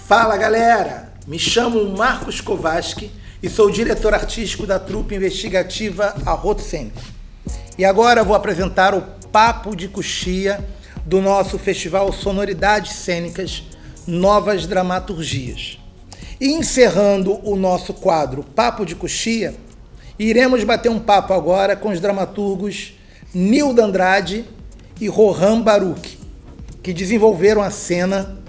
Fala galera, me chamo Marcos Kovaski e sou diretor artístico da trupe investigativa Arroto Cênico. E agora vou apresentar o Papo de Coxia do nosso festival Sonoridades Cênicas Novas Dramaturgias. E encerrando o nosso quadro Papo de Coxia, iremos bater um papo agora com os dramaturgos Nilda Andrade e Rohan Baruch, que desenvolveram a cena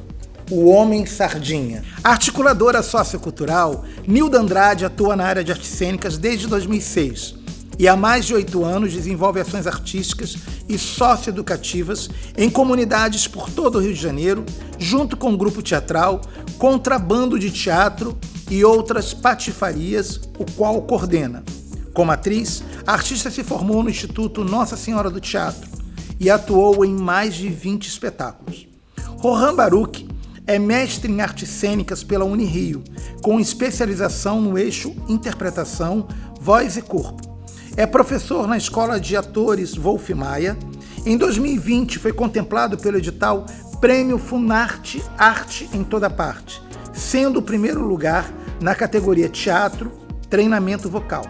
O Homem Sardinha. Articuladora sociocultural, Nilda Andrade atua na área de artes cênicas desde 2006 e há mais de 8 anos desenvolve ações artísticas e socioeducativas em comunidades por todo o Rio de Janeiro, junto com o grupo teatral Contrabando de Teatro e outras patifarias, o qual coordena. Como atriz, a artista se formou no Instituto Nossa Senhora do Teatro e atuou em mais de 20 espetáculos. Rohan Baruch é mestre em artes cênicas pela Unirio, com especialização no eixo interpretação, voz e corpo. É professor na Escola de Atores Wolf Maia. Em 2020 foi contemplado pelo edital Prêmio Funarte Arte em Toda Parte, sendo o primeiro lugar na categoria Teatro, Treinamento Vocal.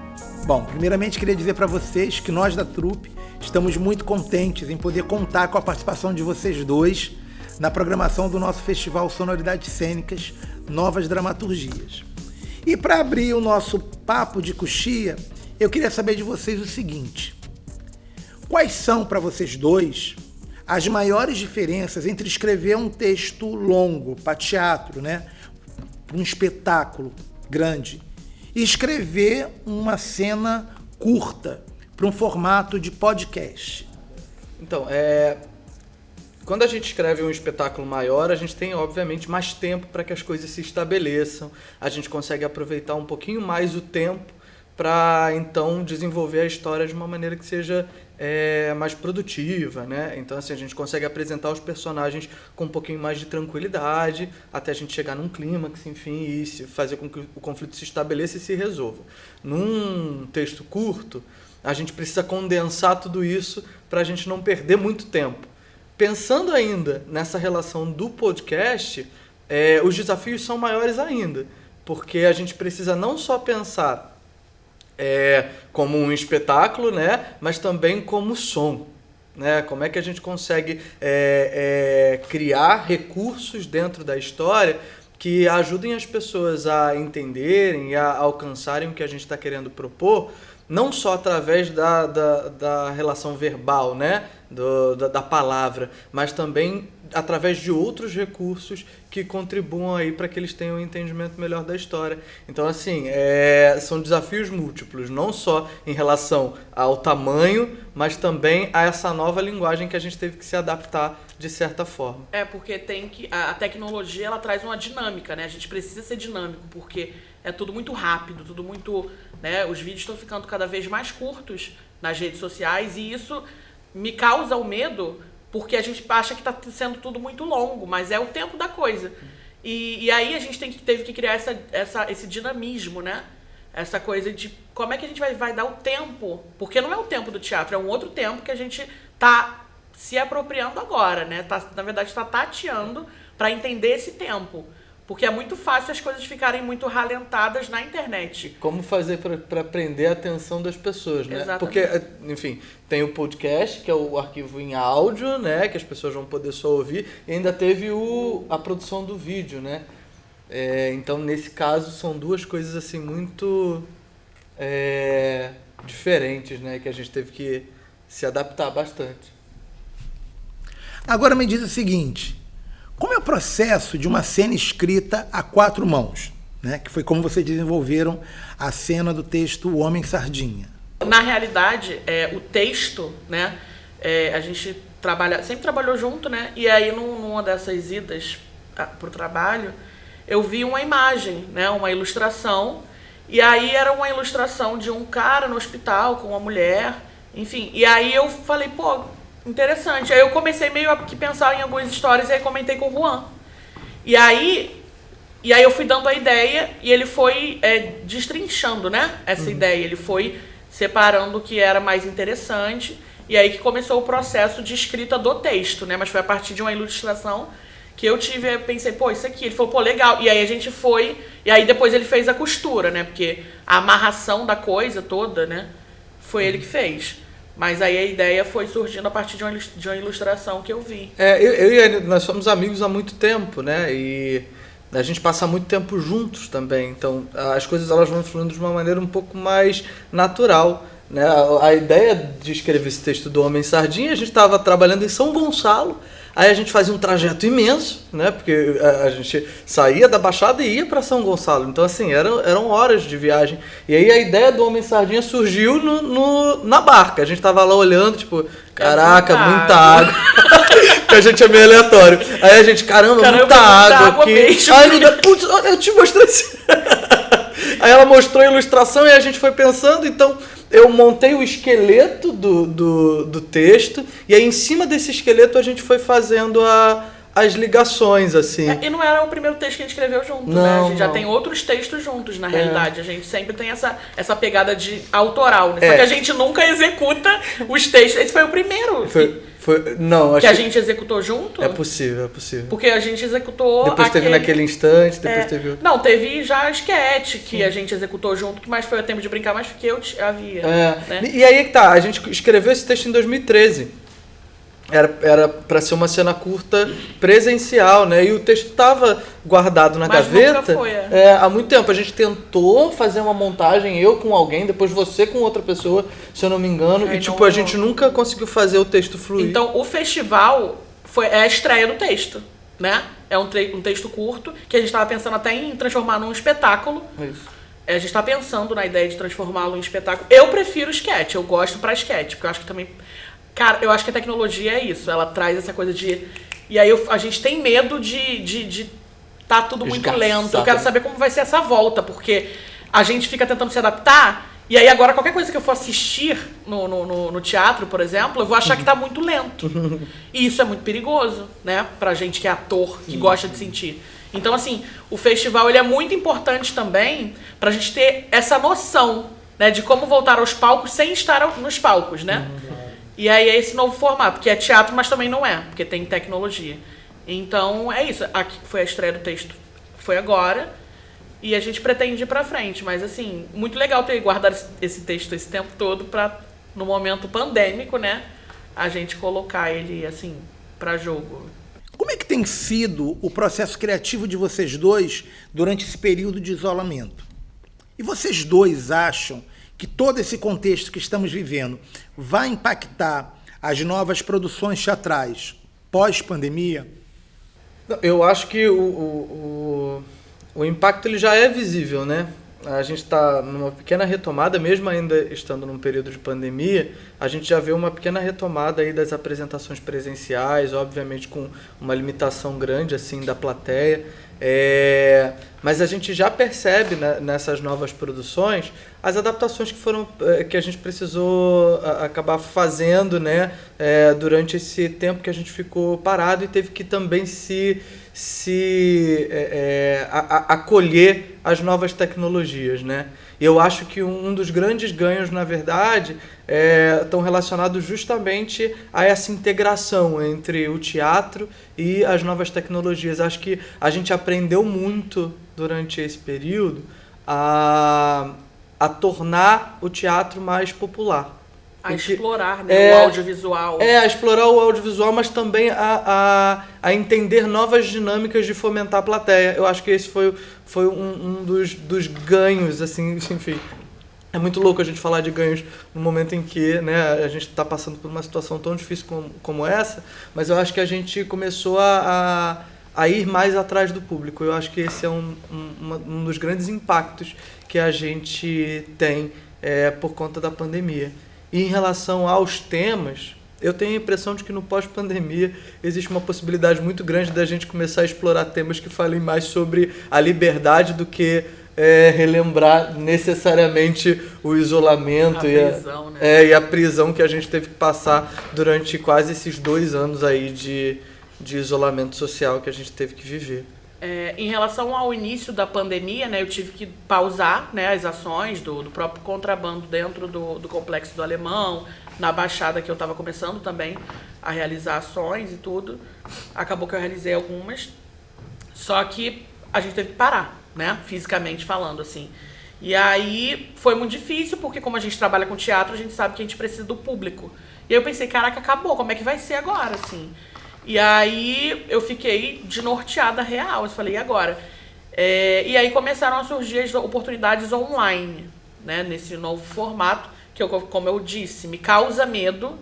Bom, primeiramente queria dizer para vocês que nós da trupe estamos muito contentes em poder contar com a participação de vocês dois na programação do nosso festival Sonoridades Cênicas Novas Dramaturgias. E para abrir o nosso Papo de Coxia, eu queria saber de vocês o seguinte: quais são para vocês dois as maiores diferenças entre escrever um texto longo para teatro, né, um espetáculo grande, e escrever uma cena curta para um formato de podcast? Então, quando a gente escreve um espetáculo maior, a gente tem, obviamente, mais tempo para que as coisas se estabeleçam, a gente consegue aproveitar um pouquinho mais o tempo para, então, desenvolver a história de uma maneira que seja mais produtiva, né? Então, assim, a gente consegue apresentar os personagens com um pouquinho mais de tranquilidade, até a gente chegar num clímax, enfim, e fazer com que o conflito se estabeleça e se resolva. Num texto curto, a gente precisa condensar tudo isso para a gente não perder muito tempo. Pensando ainda nessa relação do podcast, os desafios são maiores ainda, porque a gente precisa não só pensar como um espetáculo, né, mas também como som, né? Como é que a gente consegue criar recursos dentro da história que ajudem as pessoas a entenderem e a alcançarem o que a gente está querendo propor, não só através da relação verbal, né, da palavra, mas também através de outros recursos que contribuam aí para que eles tenham um entendimento melhor da história. Então, assim, são desafios múltiplos, não só em relação ao tamanho, mas também a essa nova linguagem que a gente teve que se adaptar de certa forma. Porque a tecnologia, ela traz uma dinâmica, né? A gente precisa ser dinâmico, porque é tudo muito rápido, tudo muito, né? Os vídeos estão ficando cada vez mais curtos nas redes sociais e isso me causa o medo, porque a gente acha que está sendo tudo muito longo, mas é o tempo da coisa. E aí a gente teve que criar esse dinamismo, né? Essa coisa de como é que a gente vai dar o tempo, porque não é o tempo do teatro, é um outro tempo que a gente está se apropriando agora, né? Na verdade, está tateando para entender esse tempo. Porque é muito fácil as coisas ficarem muito ralentadas na internet. Como fazer para prender a atenção das pessoas, né? Exatamente. Porque, enfim, tem o podcast, que é o arquivo em áudio, né? Que as pessoas vão poder só ouvir. E ainda teve a produção do vídeo, né? Então, nesse caso, são duas coisas assim muito diferentes, né? Que a gente teve que se adaptar bastante. Agora me diz o seguinte: como é o processo de uma cena escrita a 4 mãos, né? Que foi como vocês desenvolveram a cena do texto O Homem Sardinha? Na realidade, o texto, né? A gente sempre trabalhou junto, né? E aí, numa dessas idas para o trabalho, eu vi uma imagem, né? Uma ilustração. E aí era uma ilustração de um cara no hospital com uma mulher, enfim. E aí eu falei, pô, interessante. Aí eu comecei meio a pensar em algumas histórias e aí comentei com o Juan. E aí eu fui dando a ideia e ele foi destrinchando, né, essa ideia. Ele foi separando o que era mais interessante e aí que começou o processo de escrita do texto, né? Mas foi a partir de uma ilustração que eu pensei, pô, isso aqui. Ele falou, pô, legal. E aí a gente foi, e aí depois ele fez a costura, né? Porque a amarração da coisa toda, né? Foi ele que fez. Mas aí a ideia foi surgindo a partir de uma ilustração que eu vi. Eu e ele, nós somos amigos há muito tempo, né? E a gente passa muito tempo juntos também. Então, as coisas elas vão fluindo de uma maneira um pouco mais natural, né? A ideia de escrever esse texto do Homem Sardinha, a gente estava trabalhando em São Gonçalo. Aí a gente fazia um trajeto imenso, né? Porque a gente saía da Baixada e ia para São Gonçalo. Então, assim, eram horas de viagem. E aí a ideia do Homem Sardinha surgiu na barca. A gente tava lá olhando, tipo, caraca, muita água. Que a gente é meio aleatório. Aí a gente, caramba, muita água aqui. Mesmo. Aí putz, eu te mostrei isso. Aí ela mostrou a ilustração e a gente foi pensando, então eu montei o esqueleto do texto e aí em cima desse esqueleto a gente foi fazendo as ligações, assim. E não era o primeiro texto que a gente escreveu junto, não, né? A gente já não. tem outros textos juntos, na realidade. A gente sempre tem essa pegada de autoral, né? Só que a gente nunca executa os textos. Esse foi o primeiro não, que a gente executou junto. É possível. Porque a gente executou... Depois teve naquele instante, depois teve... Não, teve já a sketch que a gente executou junto, que mais foi o tempo de brincar, mas que eu havia. Né? E aí que tá, a gente escreveu esse texto em 2013. Era para ser uma cena curta presencial, né? E o texto estava guardado na gaveta. Nunca foi, há muito tempo. A gente tentou fazer uma montagem, eu com alguém, depois você com outra pessoa, se eu não me engano. A gente nunca conseguiu fazer o texto fluir. Então, o festival é a estreia do texto, né? É um texto curto que a gente estava pensando até em transformar num espetáculo. Isso. A gente está pensando na ideia de transformá-lo em espetáculo. Eu prefiro sketch, eu gosto pra sketch, porque eu acho que também... Cara, eu acho que a tecnologia é isso, ela traz essa coisa de... E aí a gente tem medo de tá tudo muito lento. Eu quero saber como vai ser essa volta, porque a gente fica tentando se adaptar, e aí agora qualquer coisa que eu for assistir no teatro, por exemplo, eu vou achar que tá muito lento. E isso é muito perigoso, né? Pra gente que é ator, que gosta de sentir. Então, assim, o festival ele é muito importante também pra gente ter essa noção, né, de como voltar aos palcos sem estar nos palcos, né? E aí é esse novo formato, que é teatro, mas também não é, porque tem tecnologia. Então, é isso. Aqui foi a estreia do texto, foi agora, e a gente pretende ir pra frente. Mas, assim, muito legal ter guardado esse texto esse tempo todo pra, no momento pandêmico, né, a gente colocar ele, assim, pra jogo. Como é que tem sido o processo criativo de vocês dois durante esse período de isolamento? E vocês dois acham que todo esse contexto que estamos vivendo vai impactar as novas produções teatrais pós-pandemia? Eu acho que o impacto ele já é visível, né? A gente está numa pequena retomada, mesmo ainda estando num período de pandemia, a gente já vê uma pequena retomada aí das apresentações presenciais, obviamente com uma limitação grande assim da plateia. Mas a gente já percebe, né, nessas novas produções as adaptações que a gente precisou acabar fazendo, né, durante esse tempo que a gente ficou parado e teve que também acolher as novas tecnologias, né? Eu acho que um dos grandes ganhos, na verdade, estão relacionados justamente a essa integração entre o teatro e as novas tecnologias. Acho que a gente aprendeu muito durante esse período a tornar o teatro mais popular. A explorar, né, o audiovisual. A explorar o audiovisual, mas também a entender novas dinâmicas de fomentar a plateia. Eu acho que esse foi um dos ganhos, assim, enfim. É muito louco a gente falar de ganhos no momento em que, né, a gente está passando por uma situação tão difícil como essa, mas eu acho que a gente começou a ir mais atrás do público. Eu acho que esse é um dos grandes impactos que a gente tem por conta da pandemia. E em relação aos temas, eu tenho a impressão de que no pós-pandemia existe uma possibilidade muito grande da gente começar a explorar temas que falem mais sobre a liberdade do que relembrar necessariamente o isolamento e a prisão que a gente teve que passar durante quase esses 2 anos aí de isolamento social que a gente teve que viver. Em relação ao início da pandemia, né, eu tive que pausar, né, as ações do próprio contrabando dentro do Complexo do Alemão, na Baixada que eu estava começando também a realizar ações e tudo. Acabou que eu realizei algumas. Só que a gente teve que parar, né? Fisicamente falando, assim. E aí foi muito difícil, porque como a gente trabalha com teatro, a gente sabe que a gente precisa do público. E aí eu pensei, caraca, acabou, como é que vai ser agora, assim? E aí eu fiquei desnorteada real, eu falei, e agora? E aí começaram a surgir as oportunidades online, né? Nesse novo formato, que eu, como eu disse, me causa medo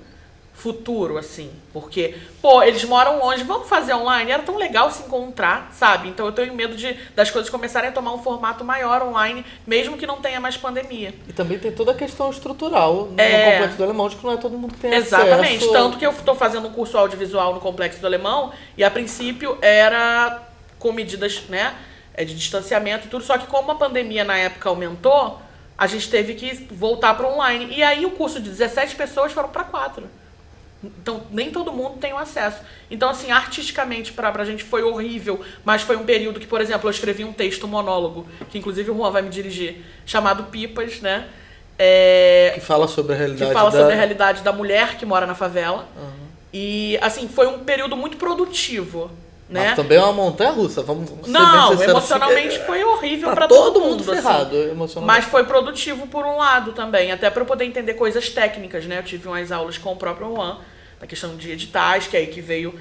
futuro, assim, porque, pô, eles moram longe, vamos fazer online? Era tão legal se encontrar, sabe? Então eu tenho medo das coisas começarem a tomar um formato maior online, mesmo que não tenha mais pandemia. E também tem toda a questão estrutural no Complexo do Alemão, de que não é todo mundo que tem Exatamente, acesso. tanto que eu estou fazendo um curso audiovisual no Complexo do Alemão, e a princípio era com medidas, né, de distanciamento e tudo, só que como a pandemia na época aumentou, a gente teve que voltar para online. E aí o curso de 17 pessoas foram para 4. Então, nem todo mundo tem o acesso. Então, assim, artisticamente, pra gente foi horrível, mas foi um período que, por exemplo, eu escrevi um texto, um monólogo, que inclusive o Juan vai me dirigir, chamado Pipas, né? Que fala sobre a realidade sobre a realidade da mulher que mora na favela. Uhum. E, assim, foi um período muito produtivo, né? Mas também é uma montanha-russa, vamos ser Não, bem sinceros, emocionalmente foi horrível tá pra todo mundo ferrado, assim. emocionalmente. Mas foi produtivo por um lado também, até pra eu poder entender coisas técnicas, né? Eu tive umas aulas com o próprio Juan, na questão de editais, que é aí que veio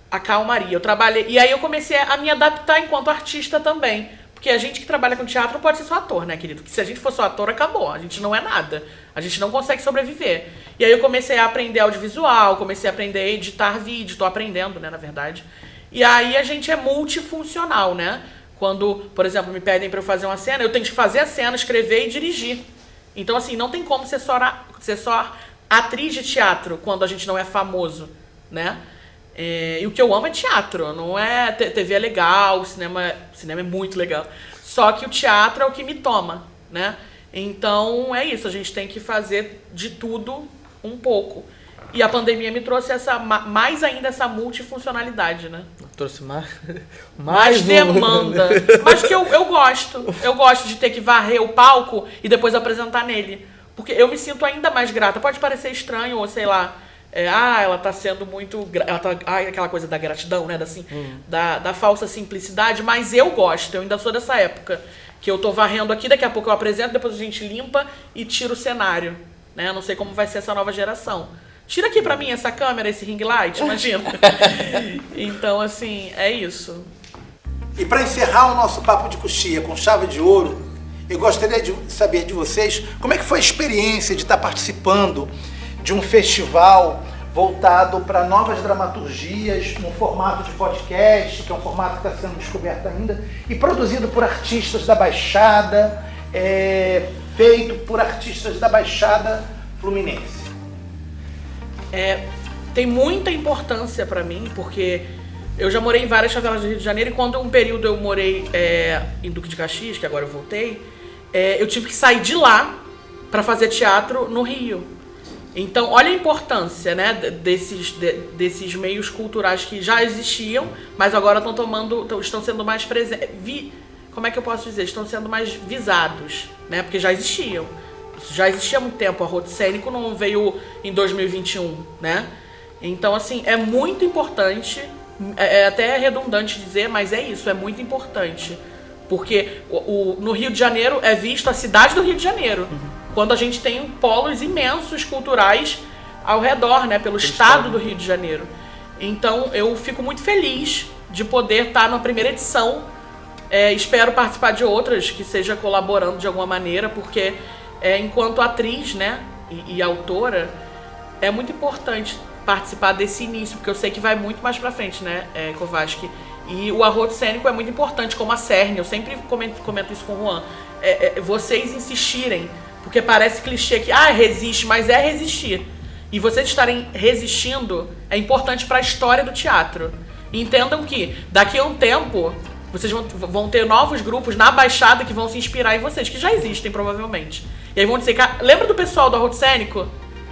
a calmaria. Eu trabalhei, e aí eu comecei a me adaptar enquanto artista também. Porque a gente que trabalha com teatro não pode ser só ator, né, querido? Porque se a gente for só ator, acabou. A gente não é nada. A gente não consegue sobreviver. E aí eu comecei a aprender audiovisual, comecei a aprender a editar vídeo, tô aprendendo, né, na verdade. E aí a gente é multifuncional, né? Quando, por exemplo, me pedem pra eu fazer uma cena, eu tenho que fazer a cena, escrever e dirigir. Então, assim, não tem como ser só atriz de teatro quando a gente não é famoso, né? E o que eu amo é teatro, não é... TV é legal, o cinema é muito legal. Só que o teatro é o que me toma, né? Então, é isso, a gente tem que fazer de tudo um pouco. E a pandemia me trouxe mais ainda essa multifuncionalidade, né? Trouxe mais demanda. Mas que eu gosto. Eu gosto de ter que varrer o palco e depois apresentar nele. Porque eu me sinto ainda mais grata. Pode parecer estranho, ou sei lá, ela tá sendo muito... aquela coisa da gratidão, né? Da falsa simplicidade, mas eu gosto. Eu ainda sou dessa época. Que eu tô varrendo aqui, daqui a pouco eu apresento, depois a gente limpa e tira o cenário. Né? Eu não sei como vai ser essa nova geração. Tira aqui pra mim essa câmera, esse ring light, imagina. Então, assim, é isso. E para encerrar o nosso papo de coxia com chave de ouro, eu gostaria de saber de vocês como é que foi a experiência de estar participando de um festival voltado para novas dramaturgias, no formato de podcast, que é um formato que está sendo descoberto ainda, e produzido por artistas da Baixada, feito por artistas da Baixada Fluminense. Tem muita importância para mim, porque eu já morei em várias favelas do Rio de Janeiro, e quando um período eu morei em Duque de Caxias, que agora eu voltei, eu tive que sair de lá para fazer teatro no Rio. Então, olha a importância, né, desses meios culturais que já existiam, mas agora estão sendo mais presentes. Como é que eu posso dizer? Estão sendo mais visados, né, porque já existiam. Isso já existia há muito tempo. A Roto Cênico não veio em 2021, né? Então, assim, é muito importante, é até redundante dizer, mas é isso, é muito importante. Porque no Rio de Janeiro é visto a cidade do Rio de Janeiro. Quando a gente tem polos imensos culturais ao redor, né? Pelo estado do Rio de Janeiro. Então, eu fico muito feliz de poder estar na primeira edição. Espero participar de outras, que seja colaborando de alguma maneira, porque enquanto atriz, né? E autora, é muito importante participar desse início, porque eu sei que vai muito mais pra frente, né, Kovaski? E o arroto cênico é muito importante, como a Cerne, eu sempre comento isso com o Juan. Vocês insistirem, porque parece clichê que, resiste, mas é resistir. E vocês estarem resistindo é importante para a história do teatro. E entendam que, daqui a um tempo, vocês vão ter novos grupos na Baixada que vão se inspirar em vocês, que já existem, provavelmente. E aí vão dizer, lembra do pessoal do arroto cênico,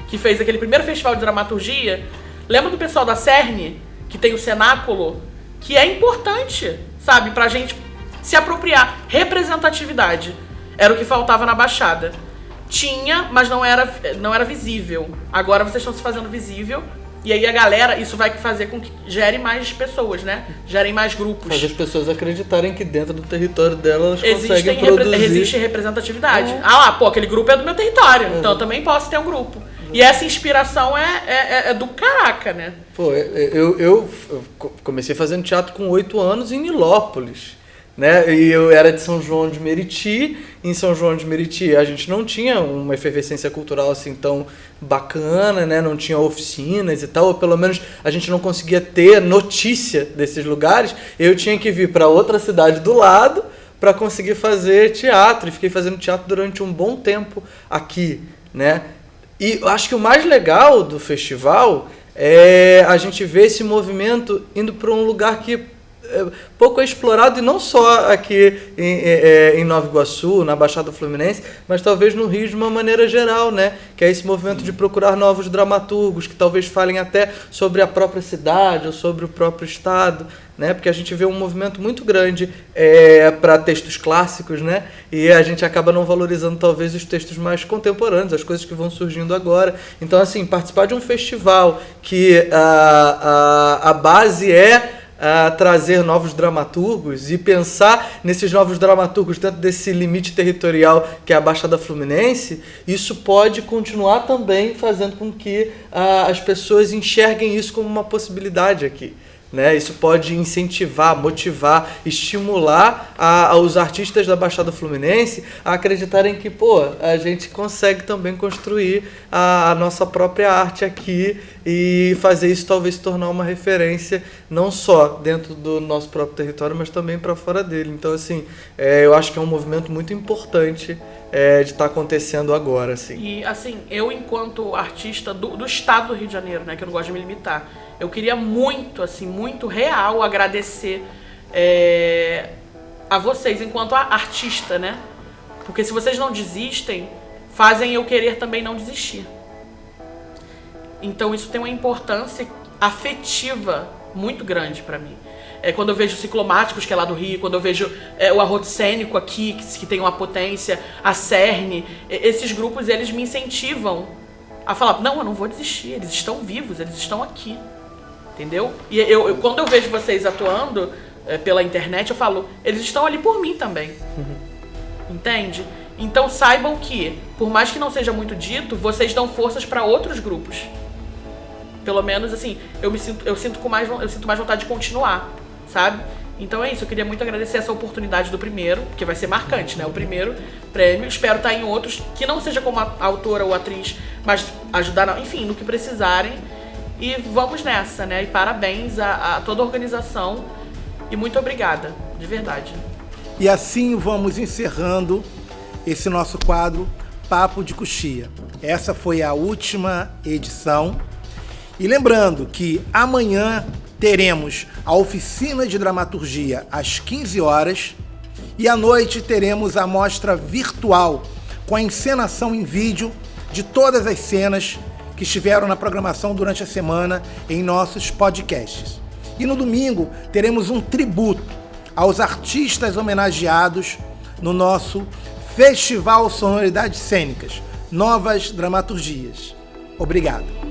que fez aquele primeiro festival de dramaturgia? Lembra do pessoal da Cerne, que tem o cenáculo? Que é importante, sabe, pra gente se apropriar. Representatividade era o que faltava na Baixada. Tinha, mas não era visível. Agora vocês estão se fazendo visível E aí a galera, isso vai fazer com que gere mais pessoas, né? Gerem mais grupos. Faz as pessoas acreditarem que dentro do território delas conseguem produzir. Existe representatividade. Ah lá, pô, aquele grupo é do meu território, então eu também posso ter um grupo. E essa inspiração é do caraca, né? Pô, eu comecei fazendo teatro com 8 anos em Nilópolis, né? E eu era de São João de Meriti. Em São João de Meriti a gente não tinha uma efervescência cultural assim tão bacana, né? Não tinha oficinas e tal, ou pelo menos a gente não conseguia ter notícia desses lugares. Eu tinha que vir para outra cidade do lado para conseguir fazer teatro, e fiquei fazendo teatro durante um bom tempo aqui, né? E eu acho que o mais legal do festival é a gente ver esse movimento indo para um lugar que pouco é explorado, e não só aqui em Nova Iguaçu, na Baixada Fluminense, mas talvez no Rio de uma maneira geral, né? Que é esse movimento de procurar novos dramaturgos que talvez falem até sobre a própria cidade ou sobre o próprio estado, né? Porque a gente vê um movimento muito grande para textos clássicos, né? E a gente acaba não valorizando talvez os textos mais contemporâneos, as coisas que vão surgindo agora. Então, assim, participar de um festival que a base é trazer novos dramaturgos e pensar nesses novos dramaturgos dentro desse limite territorial que é a Baixada Fluminense, isso pode continuar também fazendo com que as pessoas enxerguem isso como uma possibilidade aqui, né? Isso pode incentivar, motivar, estimular os artistas da Baixada Fluminense a acreditarem que, pô, a gente consegue também construir a nossa própria arte aqui e fazer isso talvez se tornar uma referência não só dentro do nosso próprio território, mas também para fora dele. Então, assim, eu acho que é um movimento muito importante de estar acontecendo agora, assim. E, assim, eu enquanto artista do estado do Rio de Janeiro, né, que eu não gosto de me limitar, eu queria muito, assim, muito real agradecer a vocês enquanto artista, né? Porque se vocês não desistem, fazem eu querer também não desistir. Então isso tem uma importância afetiva muito grande pra mim. Quando eu vejo Ciclomáticos, que é lá do Rio, quando eu vejo o Arroto Cênico aqui, que tem uma potência, a Cerne, esses grupos, eles me incentivam a falar, não, eu não vou desistir, eles estão vivos, eles estão aqui, entendeu? E quando eu vejo vocês atuando pela internet, eu falo, eles estão ali por mim também, entende? Então saibam que, por mais que não seja muito dito, vocês dão forças para outros grupos. Pelo menos, assim, eu sinto mais vontade de continuar, sabe? Então é isso, eu queria muito agradecer essa oportunidade do primeiro, porque vai ser marcante, né? O primeiro prêmio, espero estar em outros, que não seja como a autora ou atriz, mas ajudar, enfim, no que precisarem. E vamos nessa, né? E parabéns a toda a organização e muito obrigada, de verdade. E assim vamos encerrando esse nosso quadro Papo de Coxia. Essa foi a última edição. E lembrando que amanhã teremos a oficina de dramaturgia às 15 horas e à noite teremos a mostra virtual com a encenação em vídeo de todas as cenas que estiveram na programação durante a semana em nossos podcasts. E no domingo teremos um tributo aos artistas homenageados no nosso Festival Sonoridades Cênicas, Novas Dramaturgias. Obrigado.